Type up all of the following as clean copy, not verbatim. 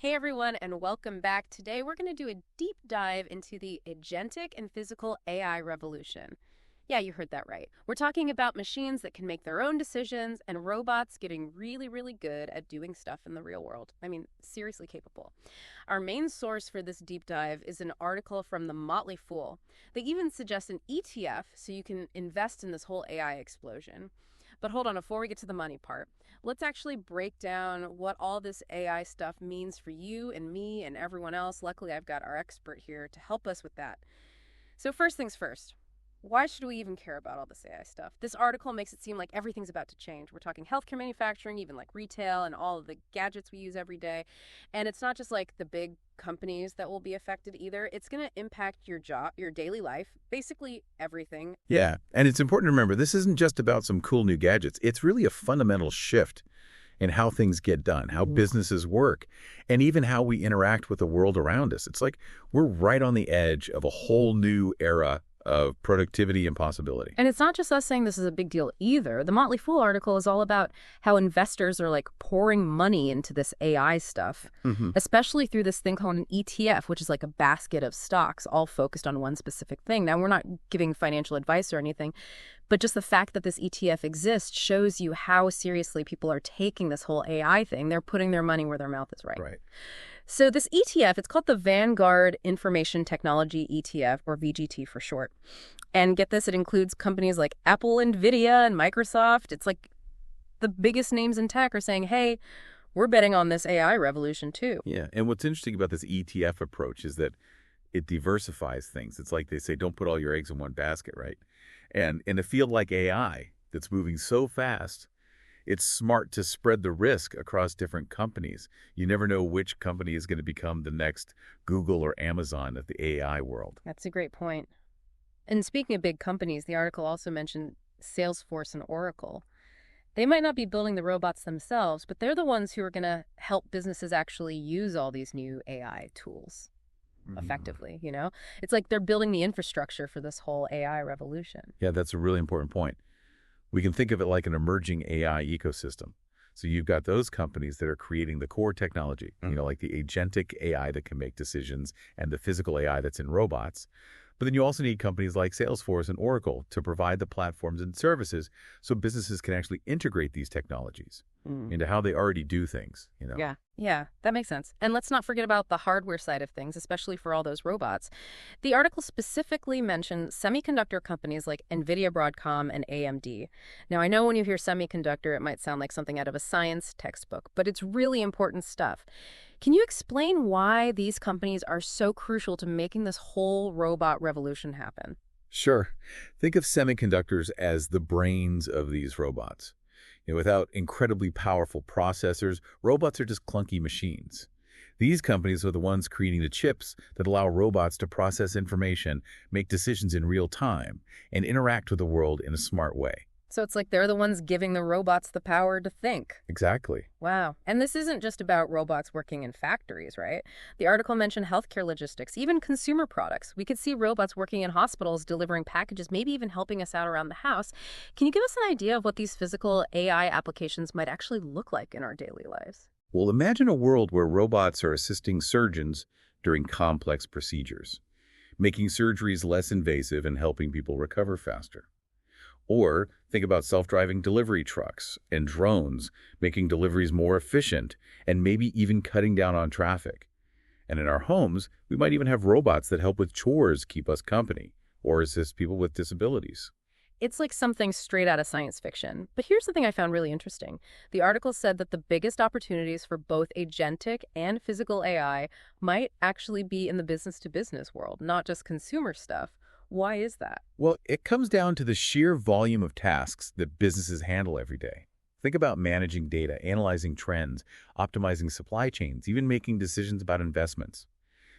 Hey everyone, and welcome back. Today we're going to do a deep dive into the agentic and physical AI revolution. Yeah, you heard that right. We're talking about machines that can make their own decisions and robots getting really, really good at doing stuff in the real world. I mean, seriously capable. Our main source for this deep dive is an article from the Motley Fool. They even suggest an ETF so you can invest in this whole AI explosion. But hold on, before we get to the money part, let's actually break down what all this AI stuff means for you and me and everyone else. Luckily, I've got our expert here to help us with that. So first things first, why should we even care about all this AI stuff? This article makes it seem like everything's about to change. We're talking healthcare manufacturing, even like retail and all of the gadgets we use every day. And it's not just like the big companies that will be affected either. It's going to impact your job, your daily life, basically everything. Yeah, and it's important to remember this isn't just about some cool new gadgets. It's really a fundamental shift in how things get done, how businesses work, and even how we interact with the world around us. It's like we're right on the edge of a whole new era of productivity and possibility. And it's not just us saying this is a big deal either. The Motley Fool article is all about how investors are like pouring money into this AI stuff, especially through this thing called an ETF, which is like a basket of stocks all focused on one specific thing. Now, we're not giving financial advice or anything, but just the fact that this ETF exists shows you how seriously people are taking this whole AI thing. They're putting their money where their mouth is, right? Right. So this ETF, it's called the Vanguard Information Technology ETF, or VGT for short. And get this, it includes companies like Apple, Nvidia, and Microsoft. It's like the biggest names in tech are saying, hey, we're betting on this AI revolution too. Yeah, and what's interesting about this ETF approach is that it diversifies things. It's like they say, don't put all your eggs in one basket, right? And in a field like AI that's moving so fast, it's smart to spread the risk across different companies. You never know which company is going to become the next Google or Amazon of the AI world. That's a great point. And speaking of big companies, the article also mentioned Salesforce and Oracle. They might not be building the robots themselves, but they're the ones who are going to help businesses actually use all these new AI tools effectively, you know? It's like they're building the infrastructure for this whole AI revolution. Yeah, that's a really important point. We can think of it like an emerging AI ecosystem. So you've got those companies that are creating the core technology, like the agentic AI that can make decisions and the physical AI that's in robots. But then you also need companies like Salesforce and Oracle to provide the platforms and services so businesses can actually integrate these technologies into how they already do things. Yeah, that makes sense. And let's not forget about the hardware side of things, especially for all those robots. The article specifically mentioned semiconductor companies like Nvidia, Broadcom, and AMD. Now, I know when you hear semiconductor, it might sound like something out of a science textbook, but it's really important stuff. Can you explain why these companies are so crucial to making this whole robot revolution happen? Sure. Think of semiconductors as the brains of these robots. Without incredibly powerful processors, robots are just clunky machines. These companies are the ones creating the chips that allow robots to process information, make decisions in real time, and interact with the world in a smart way. So it's like they're the ones giving the robots the power to think. Exactly. Wow. And this isn't just about robots working in factories, right? The article mentioned healthcare logistics, even consumer products. We could see robots working in hospitals, delivering packages, maybe even helping us out around the house. Can you give us an idea of what these physical AI applications might actually look like in our daily lives? Well, imagine a world where robots are assisting surgeons during complex procedures, making surgeries less invasive and helping people recover faster. Or think about self-driving delivery trucks and drones, making deliveries more efficient and maybe even cutting down on traffic. And in our homes, we might even have robots that help with chores, keep us company, or assist people with disabilities. It's like something straight out of science fiction. But here's the thing I found really interesting. The article said that the biggest opportunities for both agentic and physical AI might actually be in the business-to-business world, not just consumer stuff. Why is that? Well, it comes down to the sheer volume of tasks that businesses handle every day. Think about managing data, analyzing trends, optimizing supply chains, even making decisions about investments.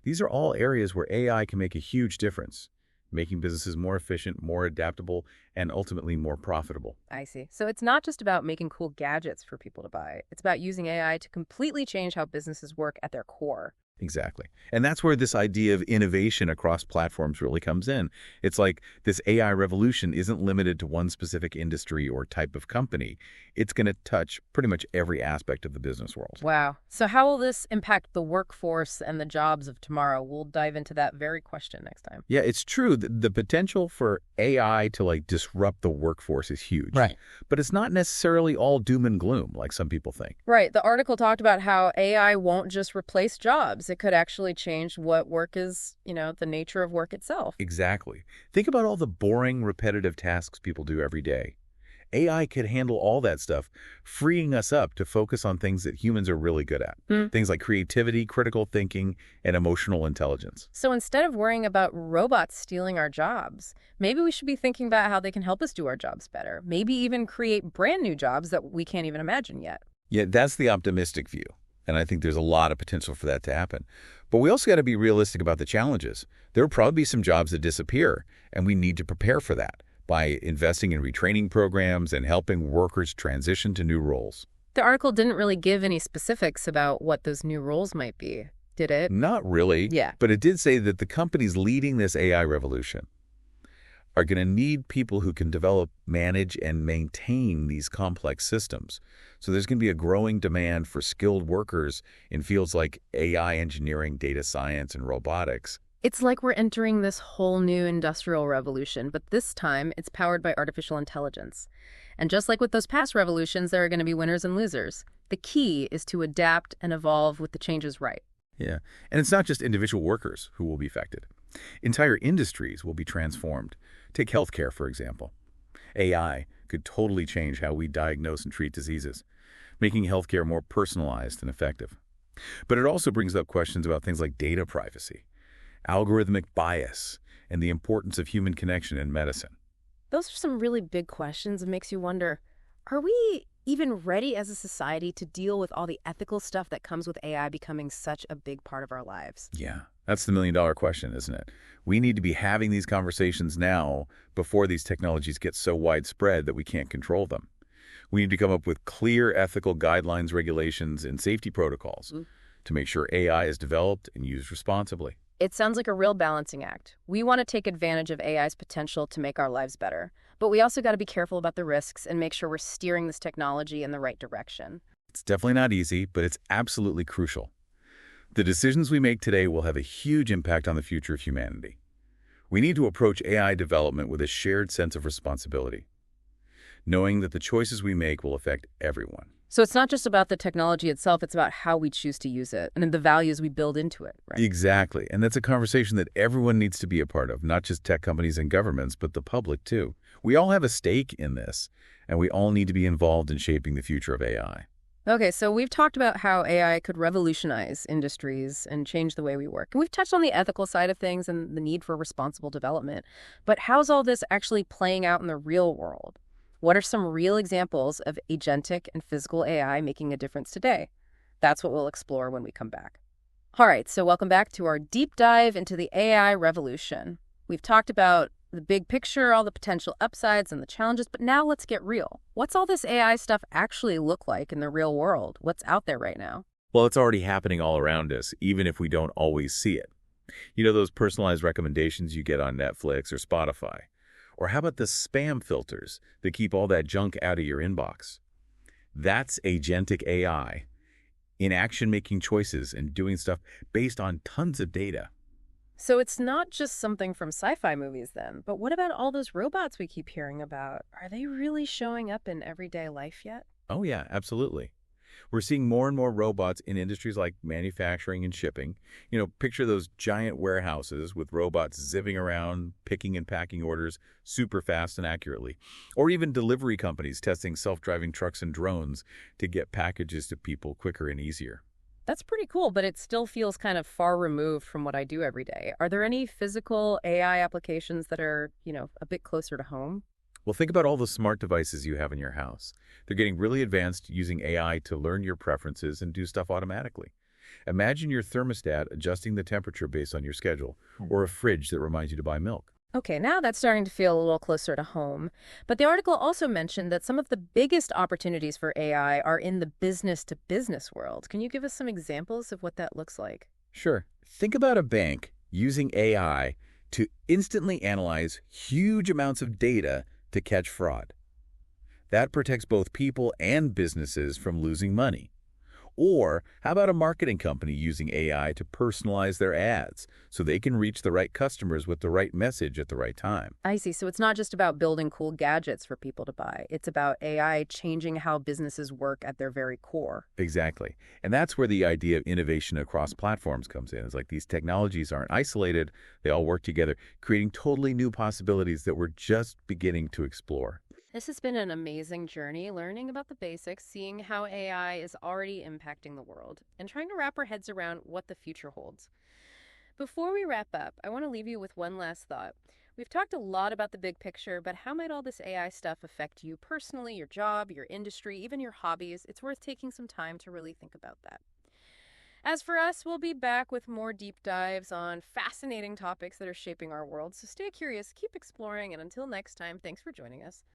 These are all areas where AI can make a huge difference, making businesses more efficient, more adaptable, and ultimately more profitable. I see. So it's not just about making cool gadgets for people to buy. It's about using AI to completely change how businesses work at their core. Exactly. And that's where this idea of innovation across platforms really comes in. It's like this AI revolution isn't limited to one specific industry or type of company. It's going to touch pretty much every aspect of the business world. Wow. So how will this impact the workforce and the jobs of tomorrow? We'll dive into that very question next time. Yeah, it's true. The potential for AI to disrupt the workforce is huge. Right. But it's not necessarily all doom and gloom like some people think. Right. The article talked about how AI won't just replace jobs. It could actually change what work is, the nature of work itself. Exactly. Think about all the boring, repetitive tasks people do every day. AI could handle all that stuff, freeing us up to focus on things that humans are really good at. Things like creativity, critical thinking, and emotional intelligence. So instead of worrying about robots stealing our jobs, maybe we should be thinking about how they can help us do our jobs better. Maybe even create brand new jobs that we can't even imagine yet. Yeah, that's the optimistic view. And I think there's a lot of potential for that to happen. But we also got to be realistic about the challenges. There will probably be some jobs that disappear, and we need to prepare for that by investing in retraining programs and helping workers transition to new roles. The article didn't really give any specifics about what those new roles might be, did it? Not really. Yeah. But it did say that the companies leading this AI revolution are going to need people who can develop, manage, and maintain these complex systems. So there's going to be a growing demand for skilled workers in fields like AI engineering, data science, and robotics. It's like we're entering this whole new industrial revolution, but this time it's powered by artificial intelligence. And just like with those past revolutions, there are going to be winners and losers. The key is to adapt and evolve with the changes right. Yeah, and it's not just individual workers who will be affected. Entire industries will be transformed. Take healthcare, for example. AI could totally change how we diagnose and treat diseases, making healthcare more personalized and effective. But it also brings up questions about things like data privacy, algorithmic bias, and the importance of human connection in medicine. Those are some really big questions. It makes you wonder, are we even ready as a society to deal with all the ethical stuff that comes with AI becoming such a big part of our lives? Yeah, that's the million-dollar question, isn't it? We need to be having these conversations now before these technologies get so widespread that we can't control them. We need to come up with clear ethical guidelines, regulations, and safety protocols to make sure AI is developed and used responsibly. It sounds like a real balancing act. We want to take advantage of AI's potential to make our lives better, but we also got to be careful about the risks and make sure we're steering this technology in the right direction. It's definitely not easy, but it's absolutely crucial. The decisions we make today will have a huge impact on the future of humanity. We need to approach AI development with a shared sense of responsibility, knowing that the choices we make will affect everyone. So it's not just about the technology itself, it's about how we choose to use it and the values we build into it, right? Exactly. And that's a conversation that everyone needs to be a part of, not just tech companies and governments, but the public too. We all have a stake in this, and we all need to be involved in shaping the future of AI. Okay, so we've talked about how AI could revolutionize industries and change the way we work. And we've touched on the ethical side of things and the need for responsible development. But how's all this actually playing out in the real world? What are some real examples of agentic and physical AI making a difference today? That's what we'll explore when we come back. All right, so welcome back to our deep dive into the AI revolution. We've talked about the big picture, all the potential upsides and the challenges, but now let's get real. What's all this AI stuff actually look like in the real world? What's out there right now? Well, it's already happening all around us, even if we don't always see it. You know those personalized recommendations you get on Netflix or Spotify? Or how about the spam filters that keep all that junk out of your inbox? That's agentic AI in action, making choices and doing stuff based on tons of data. So it's not just something from sci-fi movies then, but what about all those robots we keep hearing about? Are they really showing up in everyday life yet? Oh yeah, absolutely. We're seeing more and more robots in industries like manufacturing and shipping. You know, picture those giant warehouses with robots zipping around, picking and packing orders super fast and accurately. Or even delivery companies testing self-driving trucks and drones to get packages to people quicker and easier. That's pretty cool, but it still feels kind of far removed from what I do every day. Are there any physical AI applications that are, a bit closer to home? Well, think about all the smart devices you have in your house. They're getting really advanced using AI to learn your preferences and do stuff automatically. Imagine your thermostat adjusting the temperature based on your schedule, or a fridge that reminds you to buy milk. Okay, now that's starting to feel a little closer to home. But the article also mentioned that some of the biggest opportunities for AI are in the business-to-business world. Can you give us some examples of what that looks like? Sure. Think about a bank using AI to instantly analyze huge amounts of data to catch fraud. That protects both people and businesses from losing money. Or how about a marketing company using AI to personalize their ads so they can reach the right customers with the right message at the right time? I see. So it's not just about building cool gadgets for people to buy. It's about AI changing how businesses work at their very core. Exactly. And that's where the idea of innovation across platforms comes in. It's like these technologies aren't isolated, they all work together, creating totally new possibilities that we're just beginning to explore. This has been an amazing journey learning about the basics, seeing how AI is already impacting the world, and trying to wrap our heads around what the future holds. Before we wrap up, I want to leave you with one last thought. We've talked a lot about the big picture, but how might all this AI stuff affect you personally, your job, your industry, even your hobbies? It's worth taking some time to really think about that. As for us, we'll be back with more deep dives on fascinating topics that are shaping our world. So stay curious, keep exploring, and until next time, thanks for joining us.